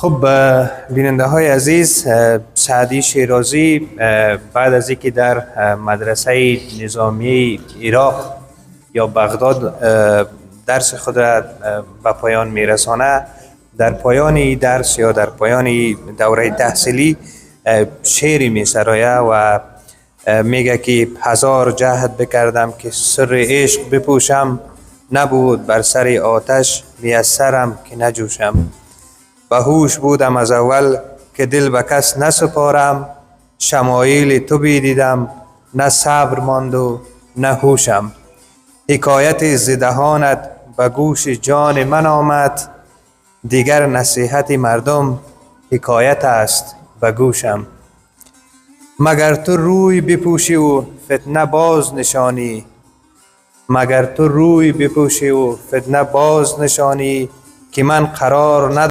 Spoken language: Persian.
خب بیننده های عزیز، سعدی شیرازی بعد از اینکه در مدرسه نظامی عراق یا بغداد درس خود را به پایان میرسانه، در پایان درس یا در پایان دوره تحصیلی شعری می سرایه و میگه که هزار جهد بکردم که سر عشق بپوشم، نبود بر سر آتش میسرم که نجوشم. به هوش بودم از اول که دل به کس نسپارم، شمایل تو بیدیدم نه صبر ماند و نه هوشم. حکایت ز دهانت به گوش جان من آمد، دیگر نصیحت مردم حکایت است به گوشم. مگر تو روی بپوشی و فتنه باز نشانی، مگر تو روی بپوشی و فتنه باز نشانی، که من قرار ندارم